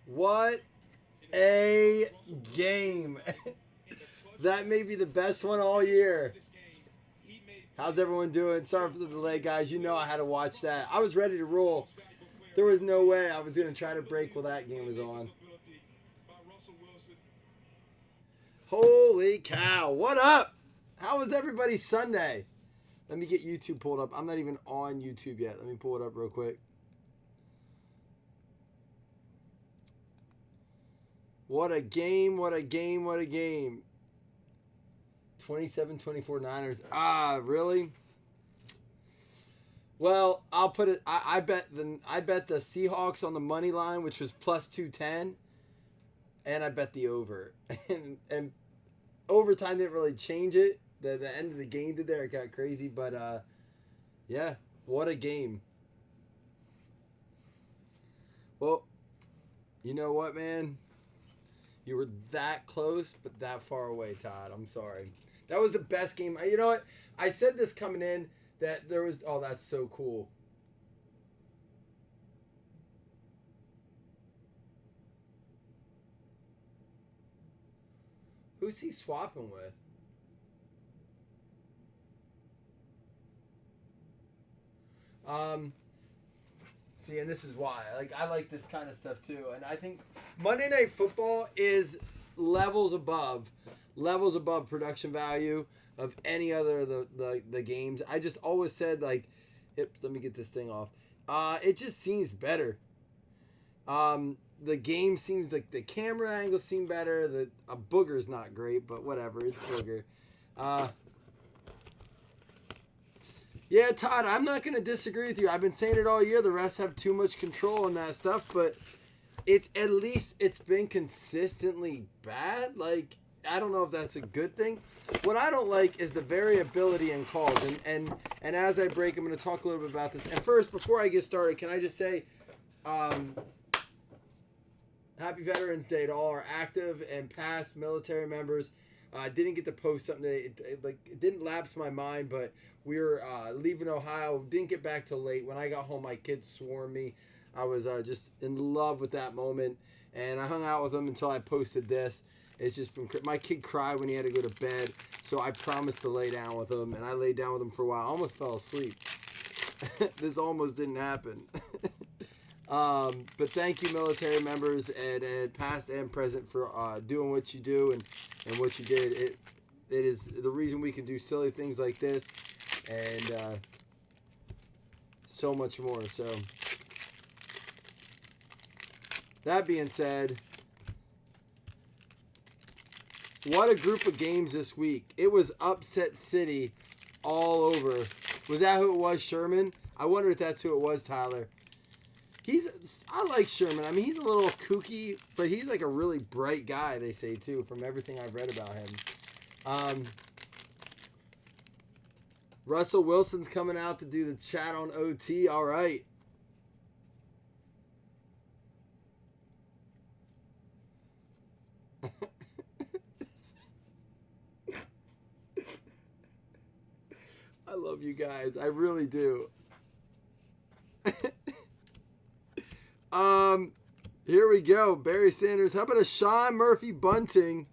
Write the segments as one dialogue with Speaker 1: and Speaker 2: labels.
Speaker 1: What a game. That may be the best one all year. How's everyone doing? Sorry for the delay, guys. You know I had to watch that. I was ready to roll. There was no way I was going to try to break while that game was on. Holy cow. What up? How was everybody's Sunday? Let me get YouTube pulled up. I'm not even on YouTube yet. Let me pull it up real quick. What a game. What a game. What a game. 27-24 Niners. Ah, really? Well, I'll put it. I bet the Seahawks on the money line, which was plus 210, and I bet the over. and overtime didn't really change it. The end of the game did there. It got crazy, but yeah, what a game. Well, you know what, man? You were that close, but that far away, Todd. I'm sorry. That was the best game. You know what? I said this coming in that there was... Oh, that's so cool. Who's he swapping with? See, and this is why. I like this kind of stuff too. And I think Monday Night Football is levels above production value of any other of the games. I just always said, let me get this thing off. It just seems better. The game seems like the camera angles seem better. A booger's not great, but whatever. It's booger. Yeah, Todd, I'm not going to disagree with you. I've been saying it all year. The refs have too much control on that stuff, but at least it's been consistently bad. I don't know if that's a good thing. What I don't like is the variability in calls. And as I break, I'm going to talk a little bit about this. And first, before I get started, can I just say Happy Veterans Day to all our active and past military members. I didn't get to post something today. It didn't lapse my mind, but we were leaving Ohio. Didn't get back till late. When I got home, my kids swarmed me. I was just in love with that moment, and I hung out with them until I posted this. It's just been... My kid cried when he had to go to bed, so I promised to lay down with him, and I laid down with him for a while. I almost fell asleep. This almost didn't happen. But thank you, military members, and past and present, for doing what you do and what you did. It is the reason we can do silly things like this, and so much more. So, that being said, what a group of games this week. It was upset city all over. Was that who it was, Sherman? I wonder if that's who it was, Tyler. I like Sherman. I mean, he's a little kooky, but he's like a really bright guy, they say, too, from everything I've read about him. Russell Wilson's coming out to do the chat on OT. All right. I love you guys. I really do. Here we go. Barry Sanders. How about a Sean Murphy Bunting?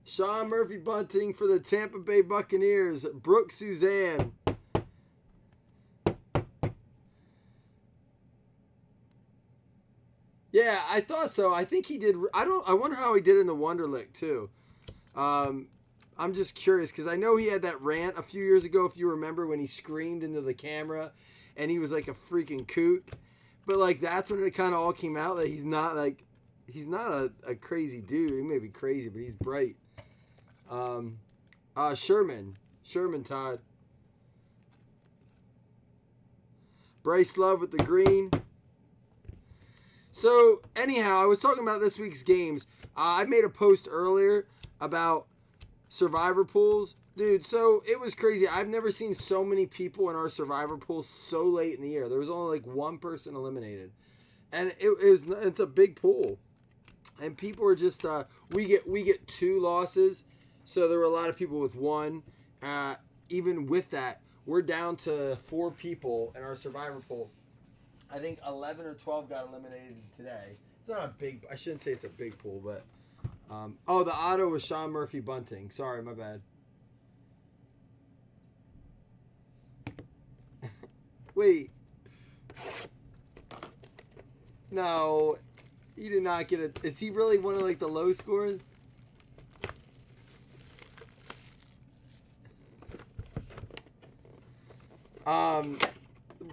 Speaker 1: Sean Murphy Bunting for the Tampa Bay Buccaneers. Brooke Suzanne. Yeah, I thought so. I think he did. I wonder how he did in the Wonderlic too. I'm just curious because I know he had that rant a few years ago, if you remember, when he screamed into the camera and he was like a freaking kook. But that's when it kind of all came out that he's not a crazy dude. He may be crazy, but he's bright. Sherman Todd. Bryce Love with the green. So anyhow, I was talking about this week's games. I made a post earlier about survivor pools. Dude, so it was crazy. I've never seen so many people in our survivor pool so late in the year. There was only one person eliminated. And it's a big pool. And people are just we get 2 losses. So there were a lot of people with 1. Even with that, we're down to 4 people in our survivor pool. I think 11 or 12 got eliminated today. It's not a big. I shouldn't say it's a big pool, but oh, the auto was Sean Murphy Bunting. Sorry, my bad. Wait. No, he did not get it. Is he really one of like the low scores? Um,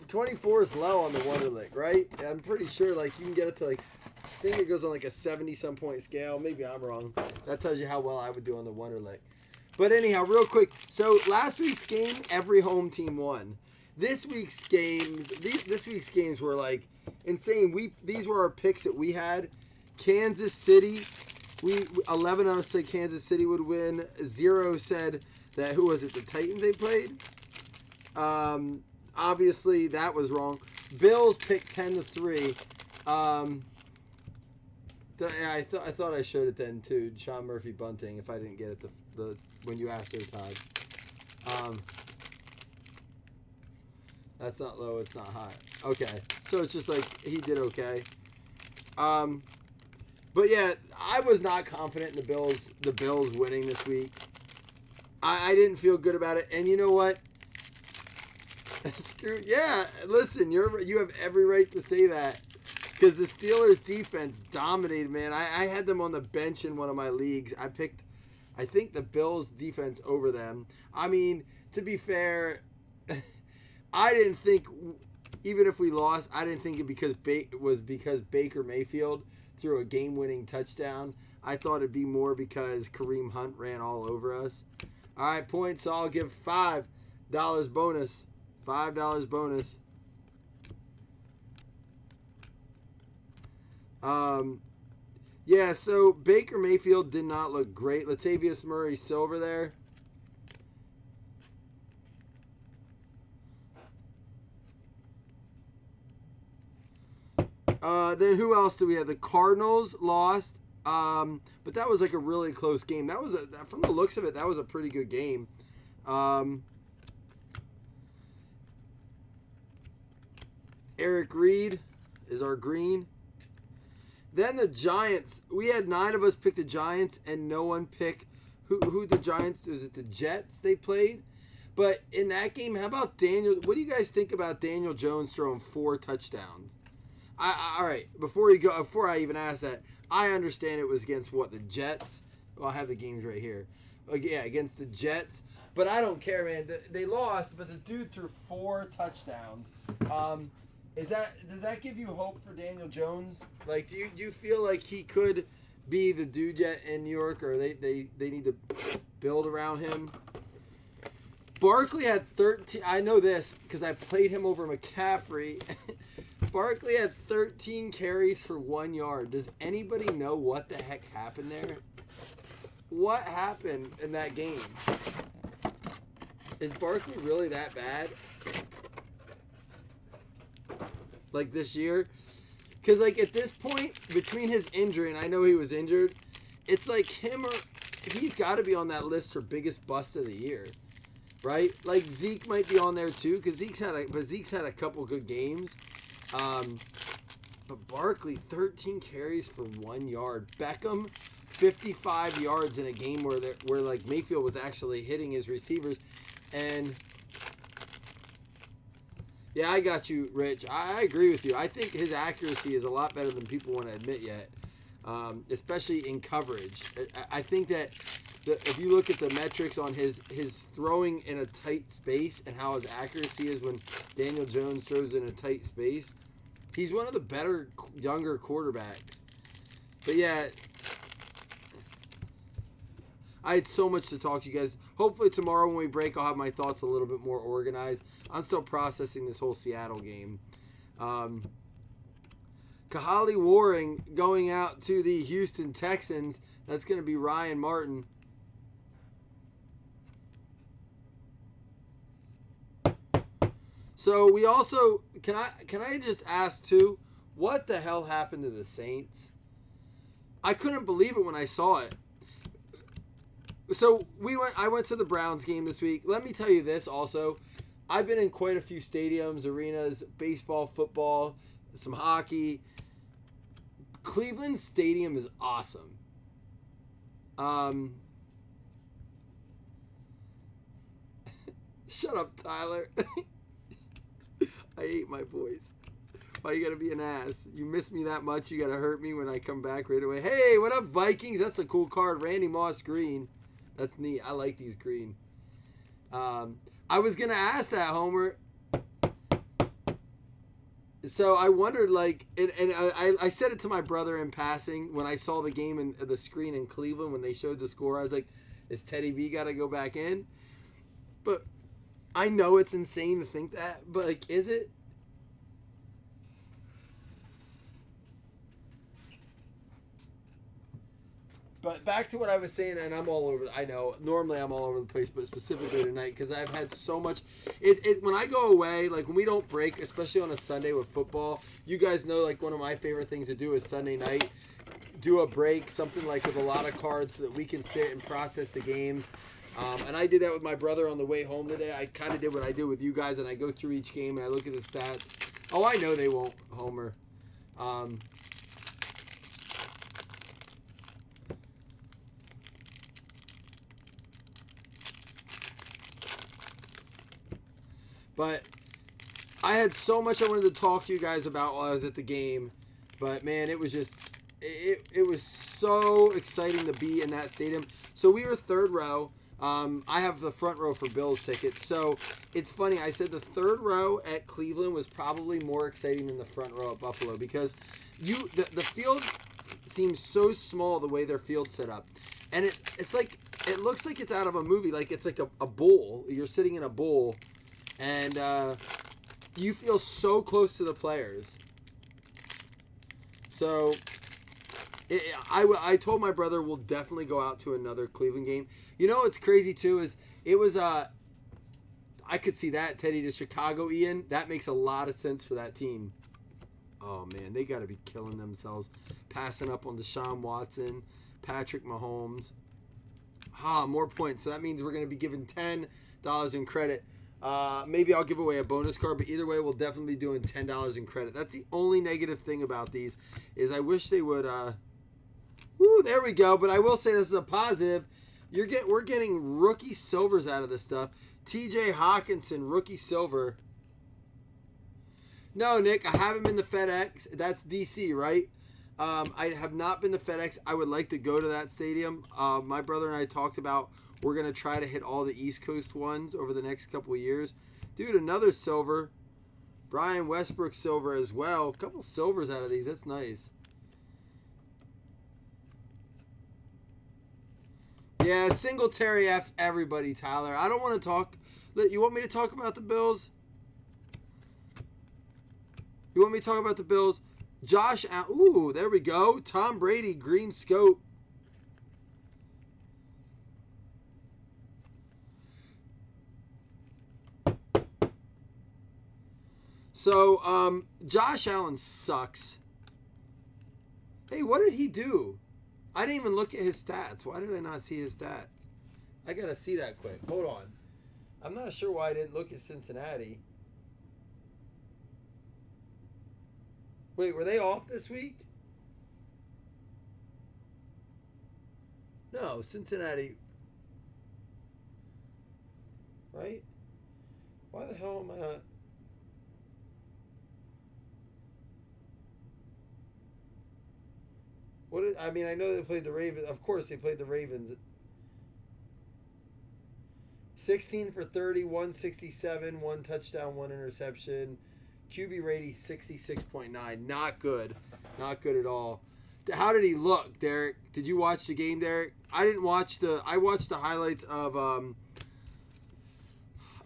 Speaker 1: 24 is low on the Wonderlick, right? I'm pretty sure like you can get it to like, I think it goes on like a 70-some point scale. Maybe I'm wrong. That tells you how well I would do on the Wonderlick. But anyhow, real quick. So last week's game, every home team won. This week's games were like insane. These were our picks that we had. Kansas City, 11 of us said Kansas City would win. 0 said that, who was it, the Titans they played? Obviously that was wrong. Bills picked 10-3. I thought I showed it then too. Sean Murphy Bunting. If I didn't get it the when you asked her, Todd. That's not low. It's not high. Okay, so it's just like he did okay. But yeah, I was not confident in the Bills winning this week. I didn't feel good about it, and you know what? Screw yeah. Listen, you have every right to say that because the Steelers defense dominated, man. I had them on the bench in one of my leagues. I think the Bills defense over them. I mean, to be fair, I didn't think, even if we lost, I didn't think it was because Baker Mayfield threw a game-winning touchdown. I thought it'd be more because Kareem Hunt ran all over us. All right, points. So I'll give $5 bonus. $5 bonus. Yeah, so Baker Mayfield did not look great. Latavius Murray Silver there. Then who else do we have? The Cardinals lost. But that was like a really close game. That was from the looks of it, that was a pretty good game. Eric Reed is our green. Then the Giants. We had 9 of us pick the Giants, and no one picked who the Giants. Was it the Jets they played? But in that game, how about Daniel? What do you guys think about Daniel Jones throwing 4 touchdowns? All right. Before I even ask that, I understand it was against what, the Jets. Well, I have the games right here. Yeah, against the Jets. But I don't care, man. They lost, but the dude threw 4 touchdowns. Does that give you hope for Daniel Jones? Like, do you feel like he could be the dude yet in New York, or they need to build around him? Barkley had 13. I know this because I played him over McCaffrey. Barkley had 13 carries for 1 yard. Does anybody know what the heck happened there? What happened in that game? Is Barkley really that bad? Like this year? Because like at this point, between his injury, and I know he was injured, it's like him or he's got to be on that list for biggest bust of the year, right? Like Zeke might be on there too, because Zeke's had a couple good games. But Barkley, 13 carries for 1 yard. Beckham, 55 yards in a game where like Mayfield was actually hitting his receivers, and yeah, I got you, Rich. I agree with you. I think his accuracy is a lot better than people want to admit yet, especially in coverage. I think that if you look at the metrics on his throwing in a tight space and how his accuracy is when Daniel Jones throws in a tight space, he's one of the better younger quarterbacks. But yeah, I had so much to talk to you guys. Hopefully tomorrow when we break, I'll have my thoughts a little bit more organized. I'm still processing this whole Seattle game. Kahali Waring going out to the Houston Texans. That's going to be Ryan Martin. So we also can I just ask too, what the hell happened to the Saints? I couldn't believe it when I saw it. So I went to the Browns game this week. Let me tell you this also. I've been in quite a few stadiums, arenas, baseball, football, some hockey. Cleveland Stadium is awesome. Shut up, Tyler. I hate my voice. Why you gotta be an ass? You miss me that much, you gotta hurt me when I come back right away. Hey, what up, Vikings? That's a cool card. Randy Moss green. That's neat. I like these green. I was gonna ask that, Homer. So I wondered, like, and I said it to my brother in passing when I saw the game in the screen in Cleveland when they showed the score. I was like, is Teddy B got to go back in? But I know it's insane to think that, but, like, is it? But back to what I was saying, and I'm all over. I know normally I'm all over the place, but specifically tonight because I've had so much. When I go away, like when we don't break, especially on a Sunday with football, you guys know like one of my favorite things to do is Sunday night, do a break, something like with a lot of cards, so that we can sit and process the games. And I did that with my brother on the way home today. I kind of did what I did with you guys, and I go through each game and I look at the stats. Oh, I know they won't, Homer. But I had so much I wanted to talk to you guys about while I was at the game. But, man, it was just, it was so exciting to be in that stadium. So we were third row. I have the front row for Bills tickets. So it's funny. I said the third row at Cleveland was probably more exciting than the front row at Buffalo because the field seems so small the way their field's set up. And it's like, it looks like it's out of a movie. Like it's like a bowl. You're sitting in a bowl. And you feel so close to the players. So I told my brother we'll definitely go out to another Cleveland game. You know what's crazy too is it was I could see that Teddy to Chicago, Ian. That makes a lot of sense for that team. Oh man, they got to be killing themselves, passing up on Deshaun Watson, Patrick Mahomes. More points. So that means we're going to be given $10 in credit. Maybe I'll give away a bonus card, but either way, we'll definitely be doing $10 in credit. That's the only negative thing about these is I wish they would. There we go. But I will say this is a positive. We're getting rookie silvers out of this stuff. T.J. Hawkinson, rookie silver. No, Nick, I haven't been to FedEx. That's D.C., right? I have not been to FedEx. I would like to go to that stadium. My brother and I talked about we're going to try to hit all the East Coast ones over the next couple of years. Dude, another silver. Brian Westbrook silver as well. A couple silvers out of these. That's nice. Yeah, Singletary F everybody, Tyler. I don't want to talk. You want me to talk about the Bills? You want me to talk about the Bills? Josh Allen. Ooh, there we go. Tom Brady, green scope. So, Josh Allen sucks. Hey, what did he do? I didn't even look at his stats. Why did I not see his stats? I got to see that quick. Hold on. I'm not sure why I didn't look at Cincinnati. Wait, were they off this week? No, Cincinnati. Right? Why the hell am I not... I know they played the Ravens. Of course, they played the Ravens. 16 for 30, 167, 1 touchdown, 1 interception. QB rating 66.9. Not good. Not good at all. How did he look, Derek? Did you watch the game, Derek? I didn't watch I watched the highlights of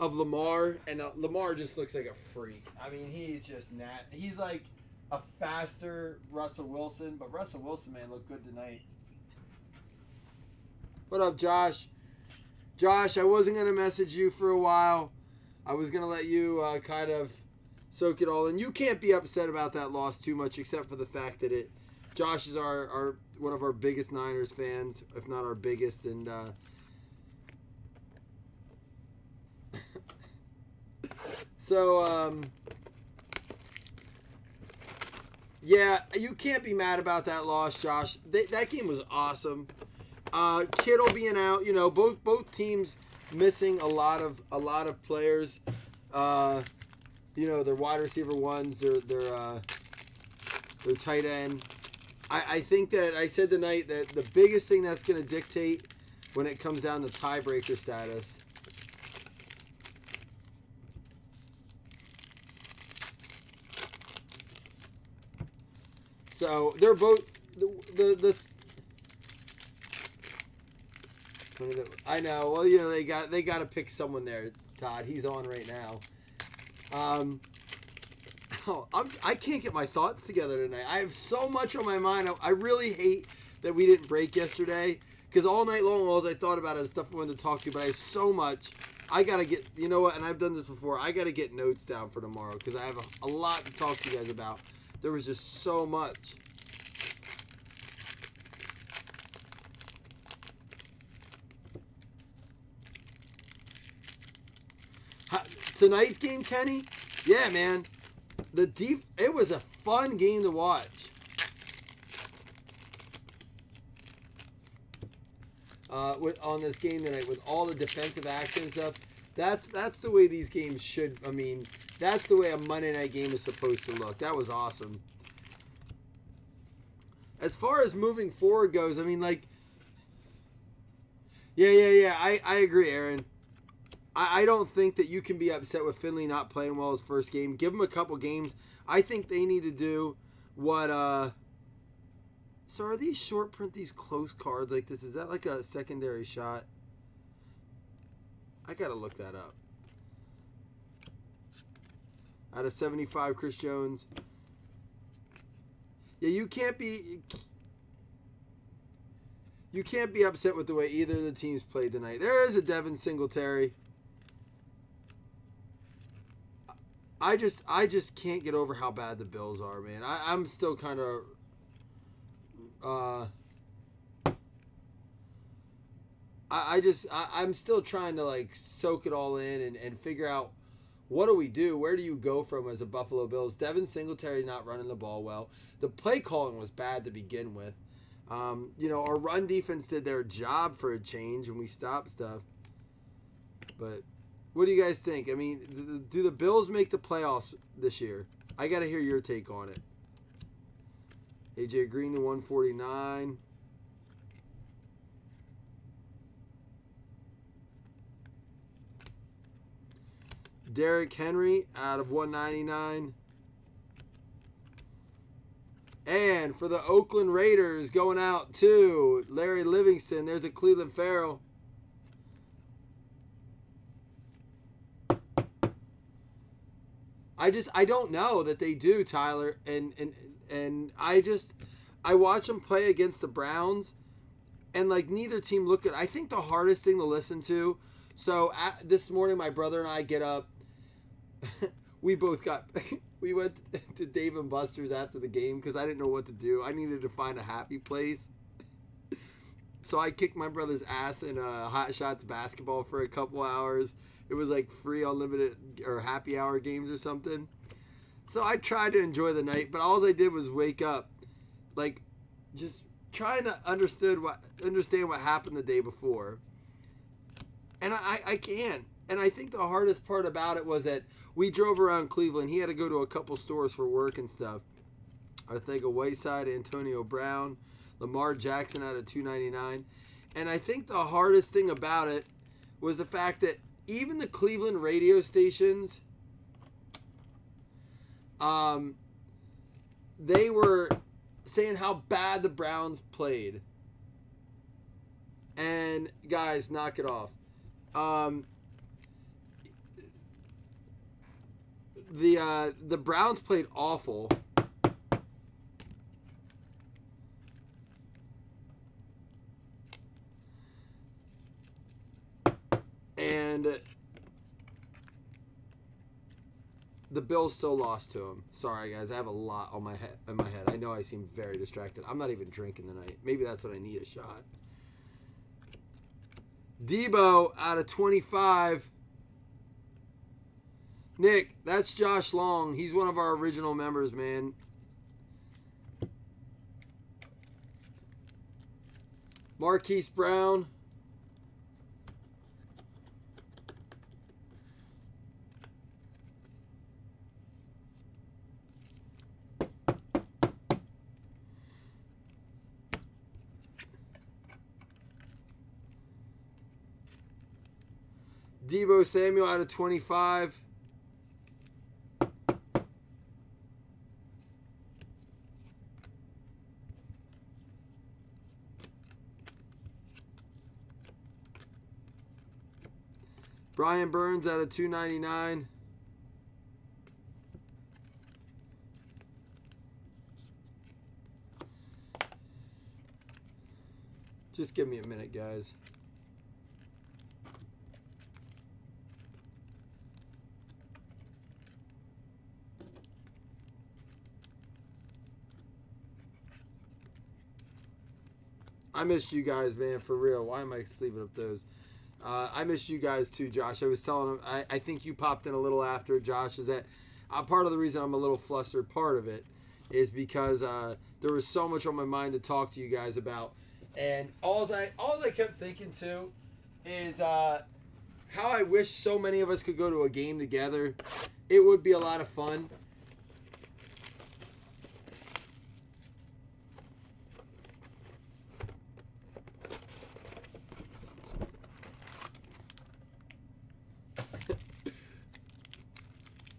Speaker 1: Lamar, and Lamar just looks like a freak. I mean, he's just he's like a faster Russell Wilson, but Russell Wilson, man, looked good tonight. What up, Josh? Josh, I wasn't going to message you for a while. I was going to let you kind of soak it all in. You can't be upset about that loss too much, except for the fact that Josh is our one of our biggest Niners fans, if not our biggest, and So, yeah, you can't be mad about that loss, Josh. That game was awesome. Kittle being out, both teams missing a lot of players. Their wide receiver ones, their tight end. I think that I said tonight that the biggest thing that's going to dictate when it comes down to tiebreaker status. So they're both I know. Well, they got to pick someone there. Todd, he's on right now. I can't get my thoughts together tonight. I have so much on my mind. I really hate that we didn't break yesterday because all night long, all I thought about is stuff I wanted to talk to you. But I have so much. I gotta get. You know what? And I've done this before. I gotta get notes down for tomorrow because I have a lot to talk to you guys about. There was just so much. Tonight's game, Kenny? Yeah, man. It was a fun game to watch. On this game tonight with all the defensive action and stuff. That's the way these games should. I mean, that's the way a Monday night game is supposed to look. That was awesome. As far as moving forward goes, I mean, yeah. I agree, Aaron. I don't think that you can be upset with Finley not playing well his first game. Give him a couple games. I think they need to do what. So are these short print, these close cards like this? Is that like a secondary shot? I gotta look that up. Out of 75, Chris Jones. Yeah, you can't be upset with the way either of the teams played tonight. There is a Devin Singletary. I just can't get over how bad the Bills are, man. I'm still kind of I'm still trying to soak it all in and figure out what do we do? Where do you go from as a Buffalo Bills? Devin Singletary not running the ball well. The play calling was bad to begin with. Our run defense did their job for a change and we stopped stuff. But what do you guys think? I mean, do the Bills make the playoffs this year? I got to hear your take on it. AJ Green to 149. Derrick Henry out of 199. And for the Oakland Raiders going out to Larry Livingston, there's a Cleveland Farrell. I don't know that they do, Tyler, and I watch them play against the Browns, and neither team look good. I think the hardest thing to listen to. So this morning, my brother and I get up. We went to Dave and Buster's after the game because I didn't know what to do. I needed to find a happy place. So I kicked my brother's ass in Hot Shots basketball for a couple hours. It was free unlimited or happy hour games or something. So I tried to enjoy the night, but all I did was wake up, just trying to understand what happened the day before. And I can't. And I think the hardest part about it was that we drove around Cleveland. He had to go to a couple stores for work and stuff. I think of Whiteside, Antonio Brown, Lamar Jackson out of 299. And I think the hardest thing about it was the fact that even the Cleveland radio stations, they were saying how bad the Browns played. And guys, knock it off. The Browns played awful. And the Bills still lost to him. Sorry, guys. I have a lot on in my head. I know I seem very distracted. I'm not even drinking tonight. Maybe that's what I need, a shot. Debo out of 25. Nick, that's Josh Long. He's one of our original members, man. Marquise Brown. Debo Samuel out of 25. Brian Burns out of 299. Just give me a minute, guys. I miss you guys, man, for real. Why am I sleeping up those? I miss you guys too, Josh. I was telling him, I think you popped in a little after, Josh, is that part of the reason I'm a little flustered, part of it, is because there was so much on my mind to talk to you guys about. And all I kept thinking too is how I wish so many of us could go to a game together. It would be a lot of fun.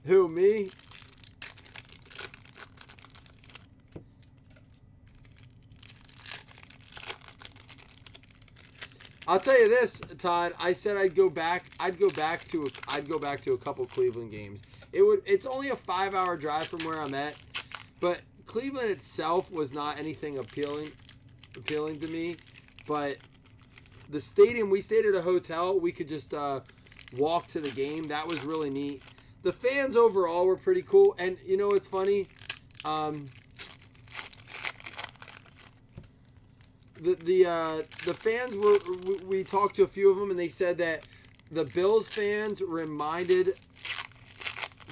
Speaker 1: Who, me? I'll tell you this, Todd. I said I'd go back to a couple Cleveland games. It's only a 5-hour drive from where I'm at, but Cleveland itself was not anything appealing to me. But the stadium, we stayed at a hotel. We could just walk to the game. That was really neat. The fans overall were pretty cool, and you know what's funny? The fans we talked to a few of them, and they said that the Bills fans reminded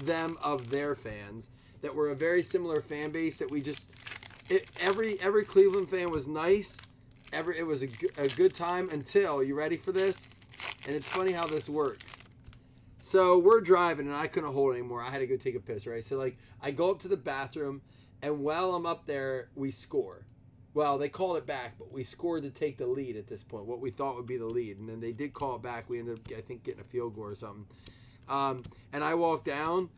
Speaker 1: them of their fans, that were a very similar fan base. That every Cleveland fan was nice. It was a good time until, you ready for this? And it's funny how this works. So we're driving, and I couldn't hold it anymore. I had to go take a piss, right? So, I go up to the bathroom, and while I'm up there, we score. Well, they called it back, but we scored to take the lead at this point, what we thought would be the lead. And then they did call it back. We ended up, I think, getting a field goal or something. And I walked down,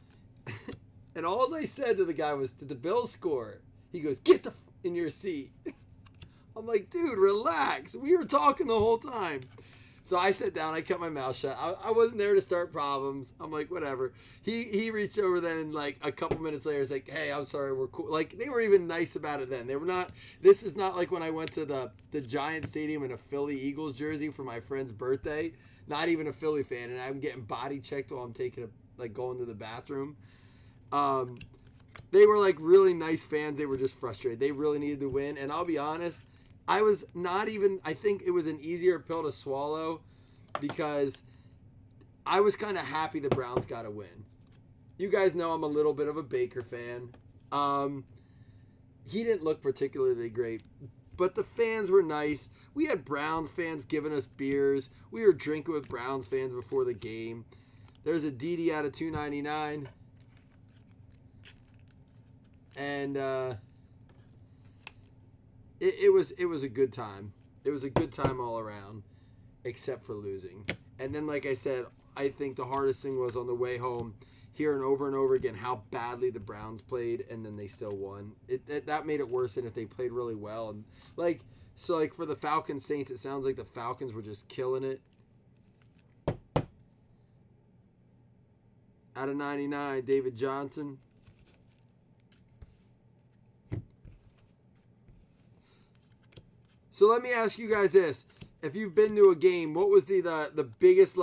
Speaker 1: and all I said to the guy was, "Did the Bills score?" He goes, "Get in your seat." I'm like, dude, relax. We were talking the whole time. So I sat down. I kept my mouth shut. I wasn't there to start problems. I'm like, whatever. He reached over then, and a couple minutes later, it's like, "Hey, I'm sorry, we're cool." They were even nice about it then. They were not. This is not like when I went to the Giant Stadium in a Philly Eagles jersey for my friend's birthday. Not even a Philly fan, and I'm getting body checked while I'm going to the bathroom. They were really nice fans. They were just frustrated. They really needed to win, and I'll be honest. I was not even, I think it was an easier pill to swallow because I was kind of happy the Browns got a win. You guys know I'm a little bit of a Baker fan. He didn't look particularly great, but the fans were nice. We had Browns fans giving us beers. We were drinking with Browns fans before the game. There's a DD out of 299. And, It was a good time. It was a good time all around, except for losing. And then, like I said, I think the hardest thing was on the way home, hearing over and over again how badly the Browns played, and then they still won. That made it worse than if they played really well. And for the Falcons Saints, it sounds like the Falcons were just killing it. Out of 99, David Johnson. So let me ask you guys this. If you've been to a game, what was the biggest,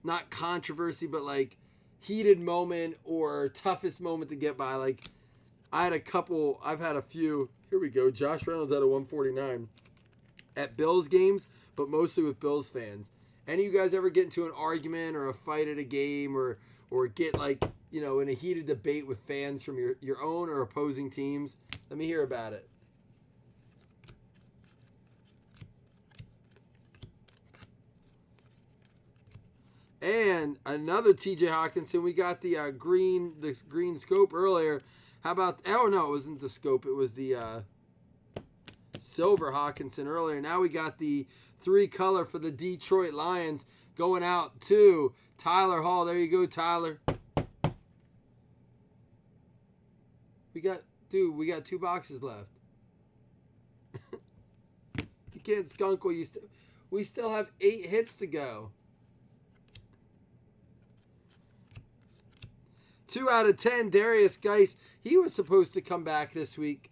Speaker 1: not controversy, but heated moment or toughest moment to get by? I had a couple, I've had a few. Here we go. Josh Reynolds out of 149 at Bills games, but mostly with Bills fans. Any of you guys ever get into an argument or a fight at a game or or get like, you know, in a heated debate with fans from your own or opposing teams? Let me hear about it. And another TJ Hawkinson. We got the green scope earlier. How about? Oh no, it wasn't the scope. It was the silver Hawkinson earlier. Now we got the 3-color for the Detroit Lions going out to Tyler Hall. There you go, Tyler. We got 2 boxes left. You can't skunk while we still have 8 hits to go. 2 out of 10, Darius Geis. He was supposed to come back this week.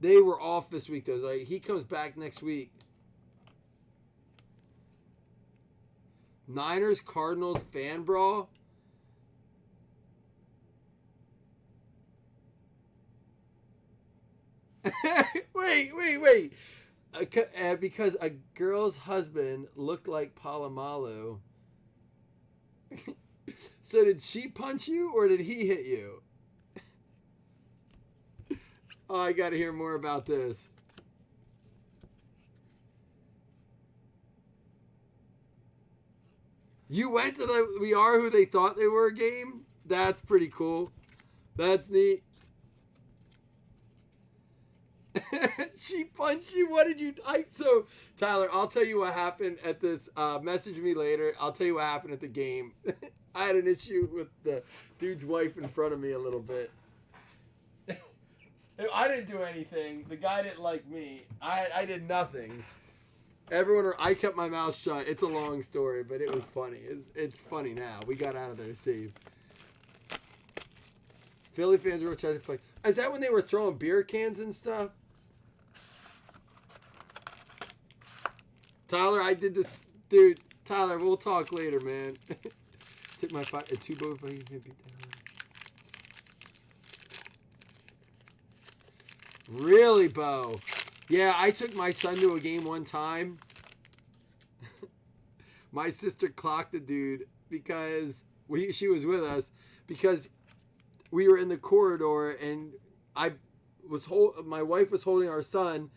Speaker 1: They were off this week, though. Like, he comes back next week. Niners, Cardinals, fan brawl. Wait. Because a girl's husband looked like Palomalu. So did she punch you or did he hit you? Oh, I got to hear more about this. You went to the We Are Who They Thought They Were game? That's pretty cool. That's neat. She punched you? What did you... So, Tyler, I'll tell you what happened at this. Message me later. I'll tell you what happened at the game. I had an issue with the dude's wife in front of me a little bit. I didn't do anything. The guy didn't like me. I did nothing. I kept my mouth shut. It's a long story, but it was funny. It's funny now. We got out of there safe. Philly fans were trying to play. Is that when they were throwing beer cans and stuff? Tyler, I did this. Dude, Tyler, we'll talk later, man. Took my 2 boat. Really, Bo? Yeah, I took my son to a game one time. My sister clocked the dude because she was with us because we were in the corridor and my wife was holding our son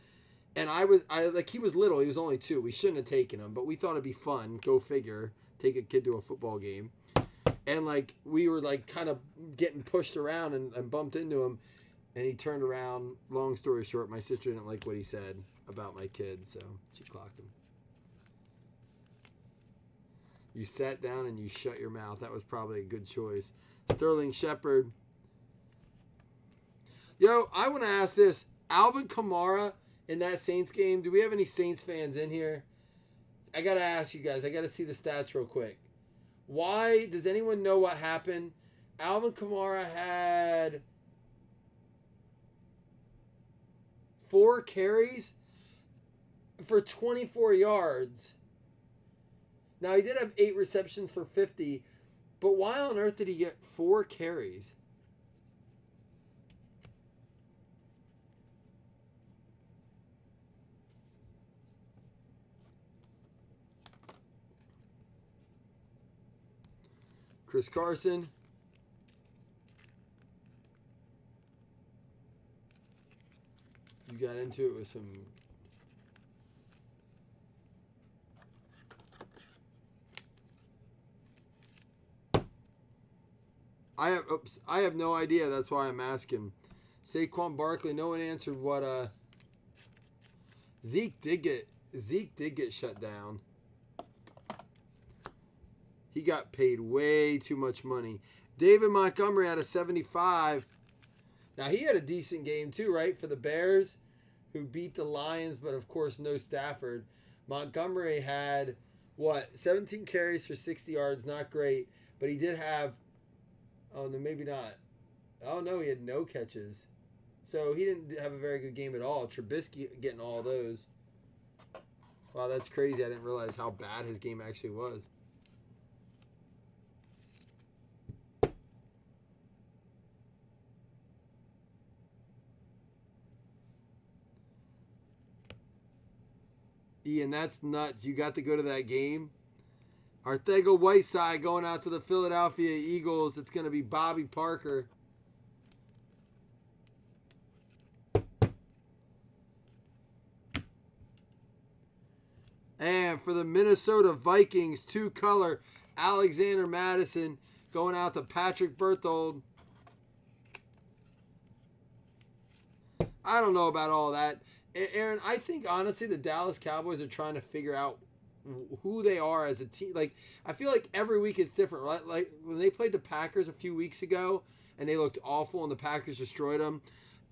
Speaker 1: and he was little, he was only 2. We shouldn't have taken him, but we thought it'd be fun. Go figure, take a kid to a football game. And like we were like kind of getting pushed around and bumped into him. And he turned around. Long story short, my sister didn't like what he said about my kid, so she clocked him. You sat down and you shut your mouth. That was probably a good choice. Sterling Shepard. Yo, I want to ask this. Alvin Kamara in that Saints game, do we have any Saints fans in here? I got to ask you guys. I got to see the stats real quick. Why? Does anyone know what happened? Alvin Kamara had 4 carries for 24 yards. Now, he did have 8 receptions for 50, but why on earth did he get 4 carries? Chris Carson. You got into it with some... I have no idea. That's why I'm asking. Saquon Barkley. No one answered what Zeke did get shut down. He got paid way too much money. David Montgomery had a 75. Now he had a decent game too, right? For the Bears, who beat the Lions, but of course no Stafford. Montgomery had 17 carries for 60 yards. Not great, but he did have. Oh, no, maybe not. Oh, no, he had no catches. So he didn't have a very good game at all. Trubisky getting all those. Wow, that's crazy. I didn't realize how bad his game actually was. Ian, that's nuts. You got to go to that game? Arthego Whiteside going out to the Philadelphia Eagles. It's going to be Bobby Parker. And for the Minnesota Vikings, 2-color, Alexander Madison going out to Patrick Berthold. I don't know about all that. Aaron, I think honestly the Dallas Cowboys are trying to figure out who they are as a team. Like, I feel like every week it's different, right? Like when they played the Packers a few weeks ago and they looked awful and the Packers destroyed them,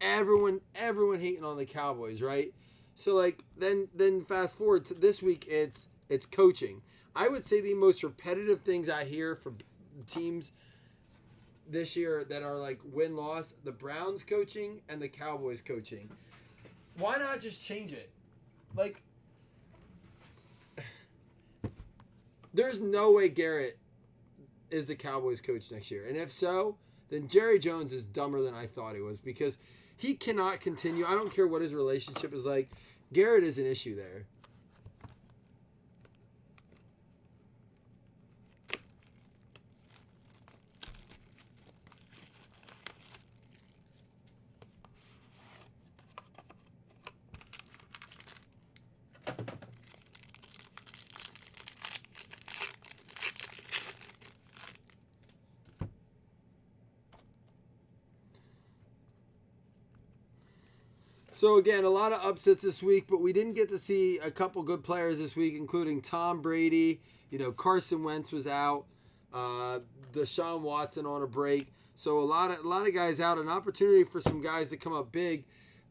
Speaker 1: everyone hating on the Cowboys, right? So like then fast forward to this week, it's coaching. I would say the most repetitive things I hear from teams this year that are like win-loss, the Browns coaching and the Cowboys coaching. Why not just change it? Like, there's no way Garrett is the Cowboys coach next year. And if so, then Jerry Jones is dumber than I thought he was, because he cannot continue. I don't care what his relationship is like. Garrett is an issue there. So again, a lot of upsets this week, but we didn't get to see a couple good players this week, including Tom Brady. You know, Carson Wentz was out. Deshaun Watson on a break. So a lot of guys out. An opportunity for some guys to come up big.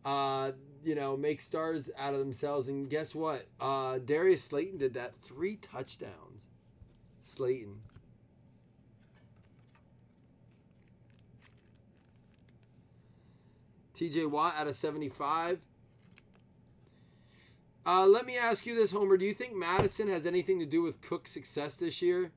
Speaker 1: Make stars out of themselves. And guess what? Darius Slayton did that. 3 touchdowns. Slayton. TJ Watt out of 75. Let me ask you this, Homer. Do you think Madison has anything to do with Cook's success this year?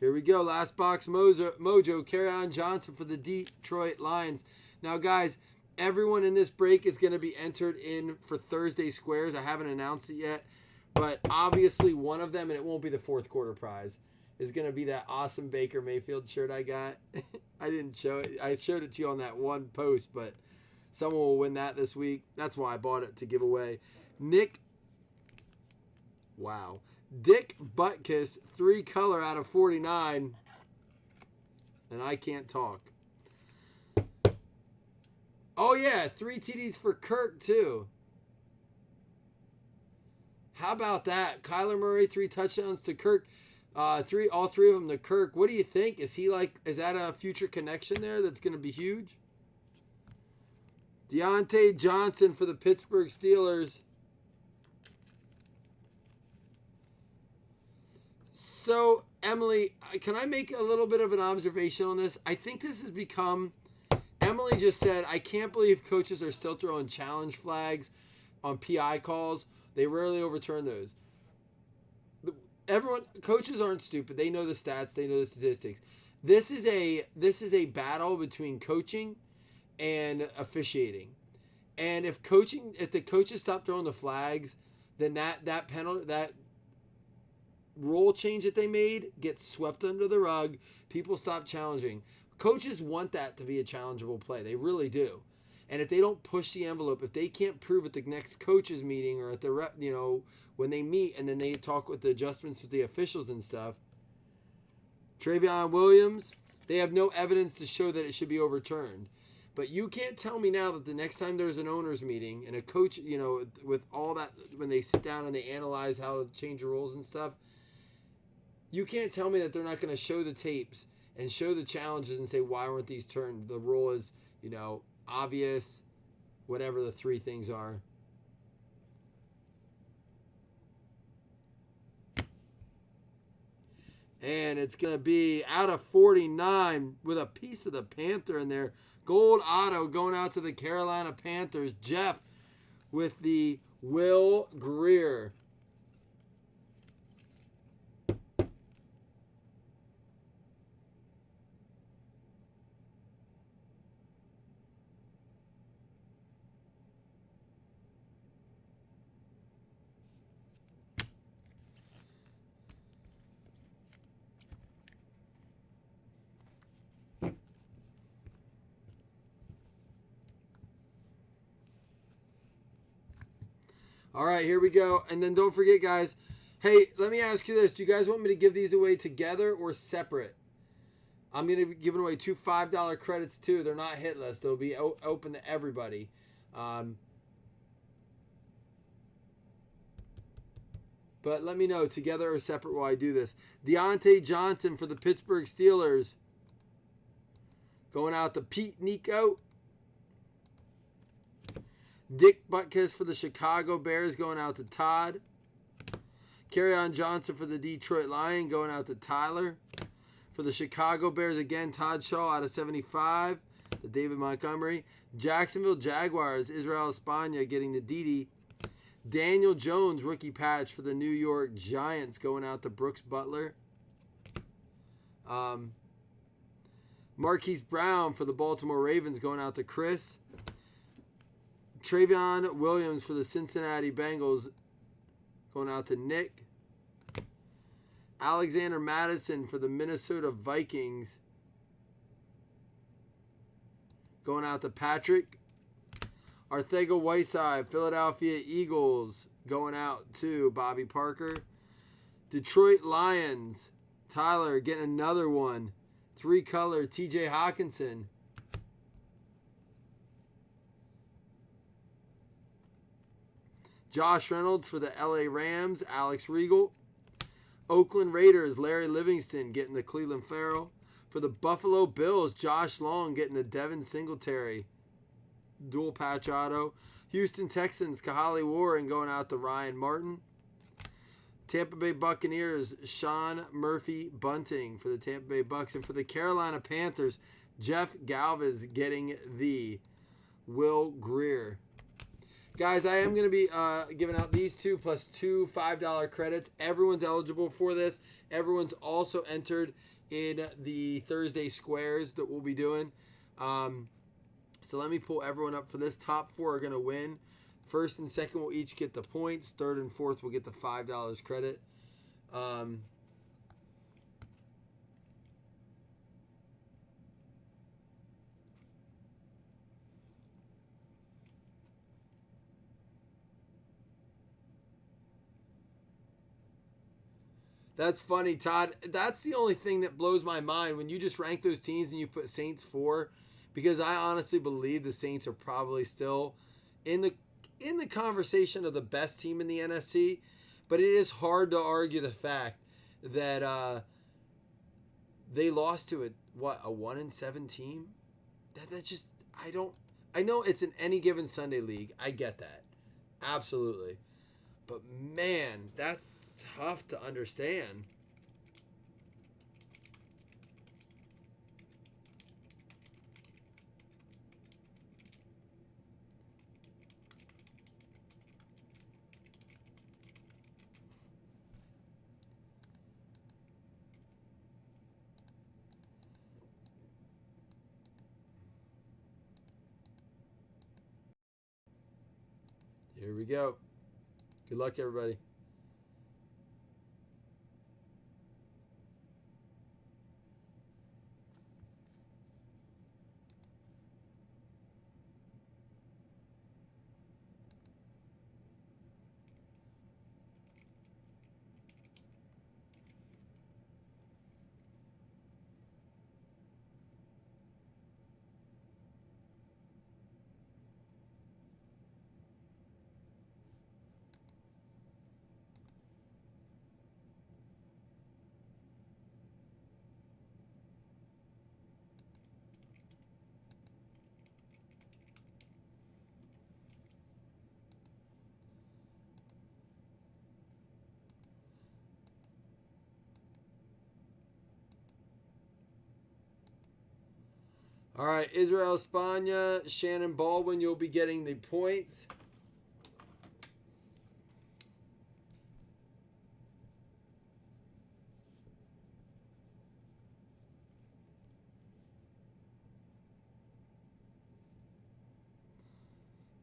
Speaker 1: Here we go. Last box mojo. Kerryon Johnson for the Detroit Lions. Now, guys, everyone in this break is going to be entered in for Thursday Squares. I haven't announced it yet. But obviously one of them, and it won't be the fourth quarter prize, is going to be that awesome Baker Mayfield shirt I got. I didn't show it. I showed it to you on that one post, but someone will win that this week. That's why I bought it, to give away. Dick Butkus, 3-color out of 49. And I can't talk. Oh, yeah, 3 TDs for Kirk, too. How about that? Kyler Murray, 3 touchdowns to Kirk. All three of them to Kirk. What do you think? Is that a future connection there that's going to be huge? Deontay Johnson for the Pittsburgh Steelers. So, Emily, can I make a little bit of an observation on this? I think this has become... Emily just said, I can't believe coaches are still throwing challenge flags on PI calls. They rarely overturn those. Coaches aren't stupid. They know the stats. They know the statistics. This is a battle between coaching and officiating. And if the coaches stop throwing the flags, then that penalty, that rule change that they made gets swept under the rug. People stop challenging. Coaches want that to be a challengeable play. They really do. And if they don't push the envelope, if they can't prove at the next coaches meeting or at the when they meet and then they talk with the adjustments with the officials and stuff, Travion Williams, they have no evidence to show that it should be overturned. But you can't tell me now that the next time there's an owners meeting and a coach, with all that, when they sit down and they analyze how to change the rules and stuff, you can't tell me that they're not going to show the tapes and show the challenges and say, why weren't these turned? The rule is, obvious, whatever the 3 things are. And it's going to be out of 49 with a piece of the Panther in there. Gold auto going out to the Carolina Panthers. Jeff with the Will Greer. All right, here we go. And then don't forget, guys. Hey, let me ask you this. Do you guys want me to give these away together or separate? I'm going to be giving away 2 $5 credits, too. They're not hit list. They'll be open to everybody. But let me know, together or separate, while I do this. Deontay Johnson for the Pittsburgh Steelers. Going out to Pete Nico. Dick Butkus for the Chicago Bears. Going out to Todd. Kerryon Johnson for the Detroit Lions. Going out to Tyler. For the Chicago Bears, again, Todd Shaw out of 75. The David Montgomery. Jacksonville Jaguars. Israel Espana getting the Didi. Daniel Jones, rookie patch for the New York Giants, going out to Brooks Butler. Marquise Brown for the Baltimore Ravens, going out to Chris. Travion Williams for the Cincinnati Bengals, going out to Nick. Alexander Madison for the Minnesota Vikings, going out to Patrick. Arcega-Whiteside, Philadelphia Eagles, going out to Bobby Parker. Detroit Lions, Tyler getting another one. 3-color TJ Hawkinson. Josh Reynolds for the LA Rams, Alex Regal. Oakland Raiders, Larry Livingston getting the Cleveland Farrell. For the Buffalo Bills, Josh Long getting the Devin Singletary dual patch auto. Houston Texans, Kahali Warren going out to Ryan Martin. Tampa Bay Buccaneers, Sean Murphy Bunting for the Tampa Bay Bucks. And for the Carolina Panthers, Jeff Galvez getting the Will Greer. Guys, I am going to be giving out these two plus 2 $5 credits. Everyone's eligible for this. Everyone's also entered in the Thursday squares that we'll be doing. So let me pull everyone up for this. Top 4 are going to win. First and second will each get the points. Third and fourth will get the $5 credit. That's funny, Todd. That's the only thing that blows my mind when you just rank those teams and you put Saints 4, because I honestly believe the Saints are probably still in the conversation of the best team in the NFC. But it is hard to argue the fact that they lost to a 1-7 team. That just I know it's an any given Sunday league. I get that, absolutely. But man, that's tough to understand. Here we go. Good luck, everybody. All right, Israel Espana, Shannon Baldwin, you'll be getting the points.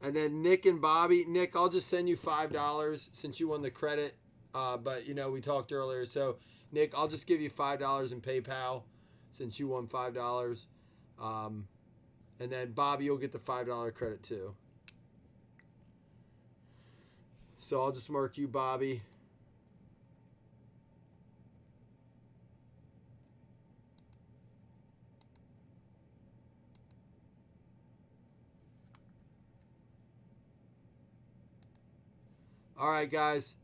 Speaker 1: And then Nick and Bobby. Nick, I'll just send you $5 since you won the credit. But, we talked earlier. So, Nick, I'll just give you $5 in PayPal since you won $5. And then Bobby, you'll get the $5 credit too. So I'll just mark you, Bobby. All right, guys.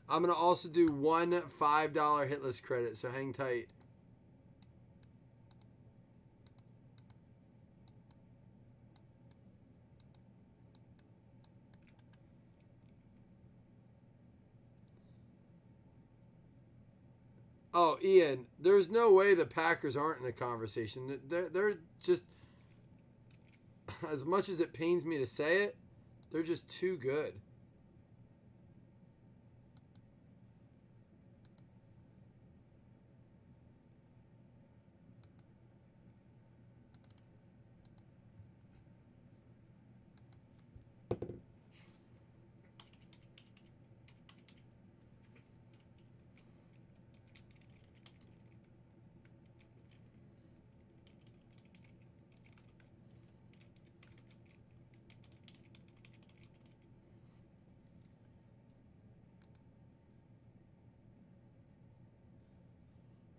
Speaker 1: I'm going to also do one $5 hitless credit, so hang tight. Oh, Ian, there's no way the Packers aren't in the conversation. They're just, as much as it pains me to say it, they're just too good.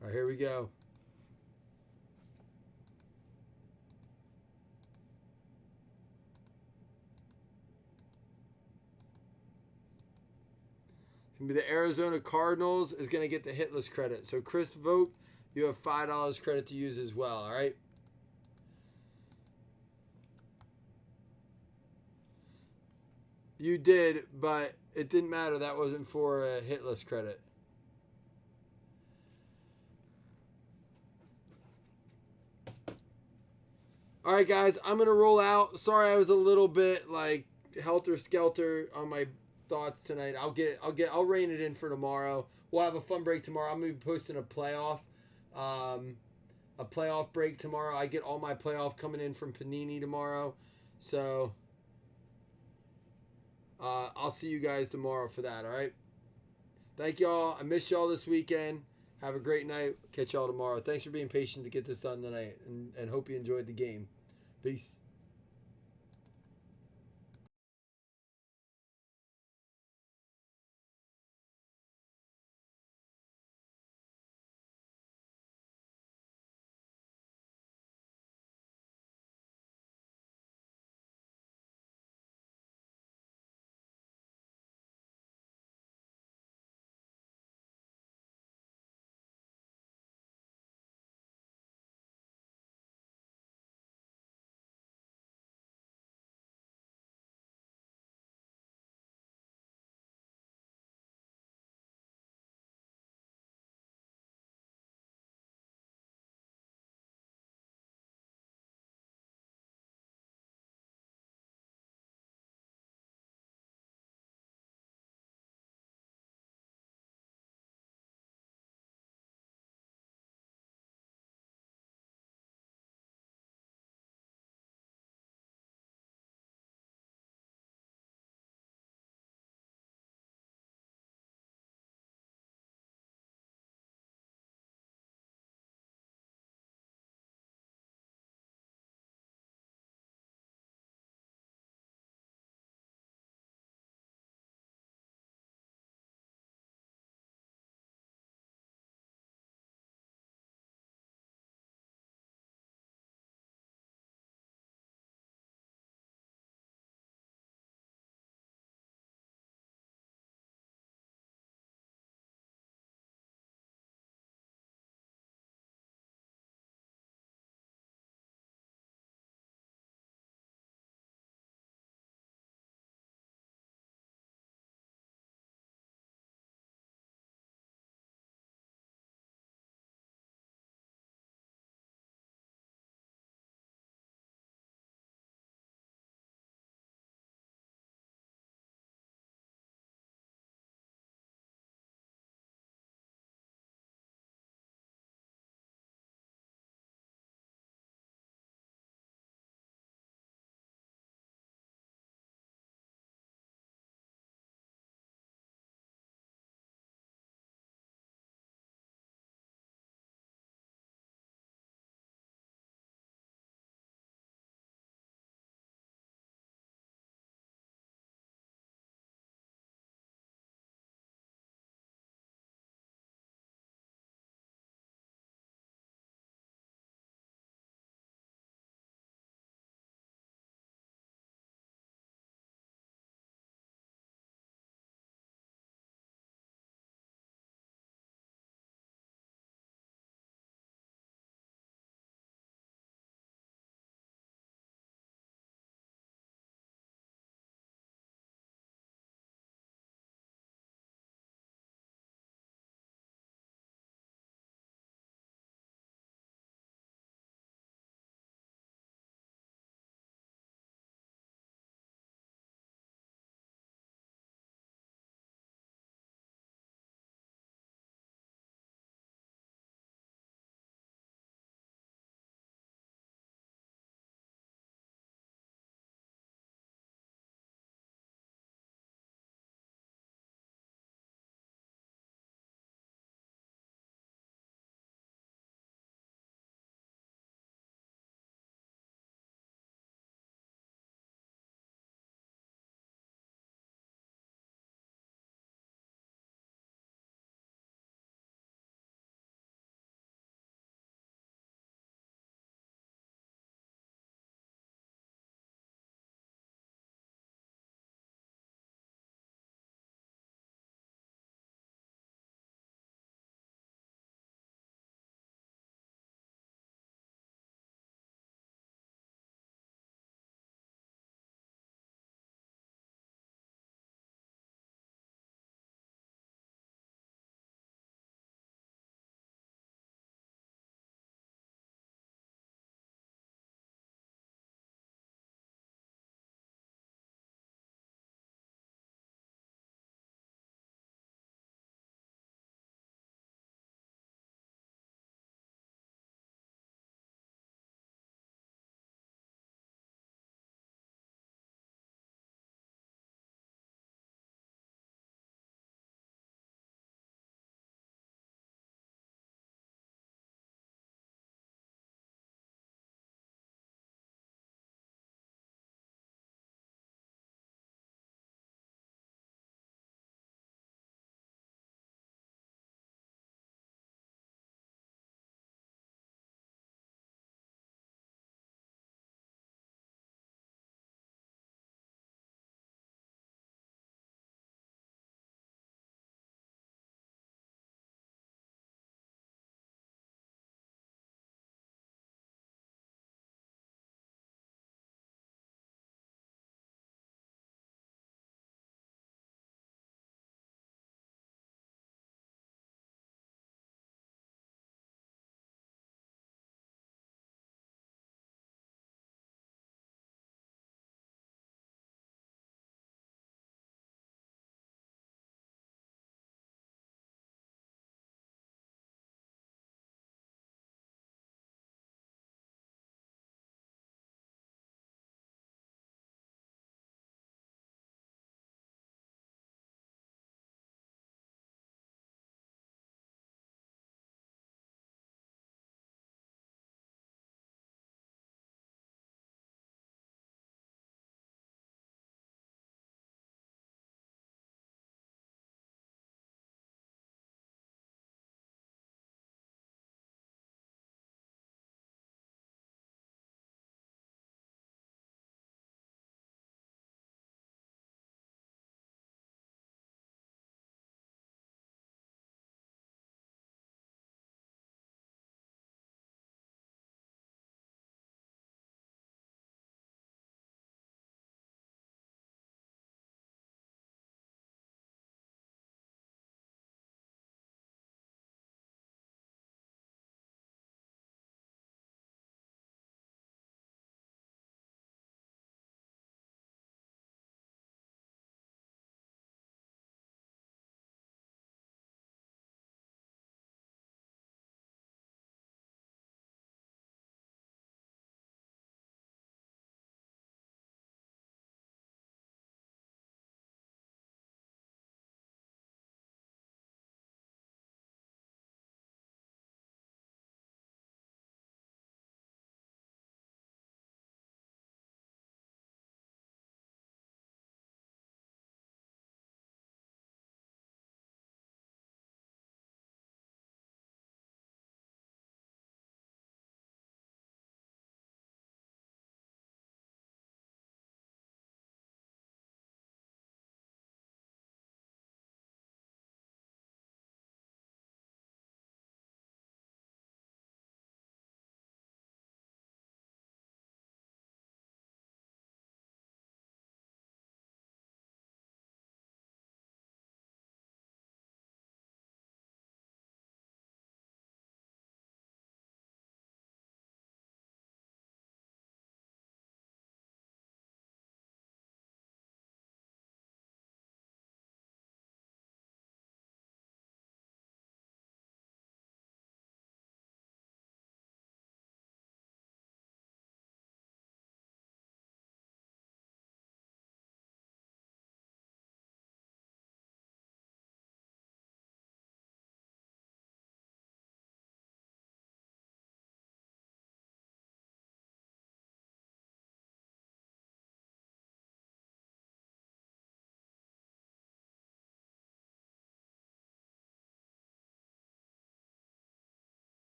Speaker 1: All right, here we go. It's going to be the Arizona Cardinals is going to get the hitless credit. So, Chris Vogt, you have $5 credit to use as well, all right? You did, but it didn't matter. That wasn't for a hitless credit. All right, guys, I'm going to roll out. Sorry I was a little bit like helter-skelter on my thoughts tonight. I'll rein it in for tomorrow. We'll have a fun break tomorrow. I'm gonna be posting a playoff break tomorrow. I get all my playoff coming in from Panini tomorrow, so I'll see you guys tomorrow for that. All right. Thank y'all. I miss y'all this weekend. Have a great night. Catch y'all tomorrow. Thanks for being patient to get this done tonight, and hope you enjoyed the game. Peace.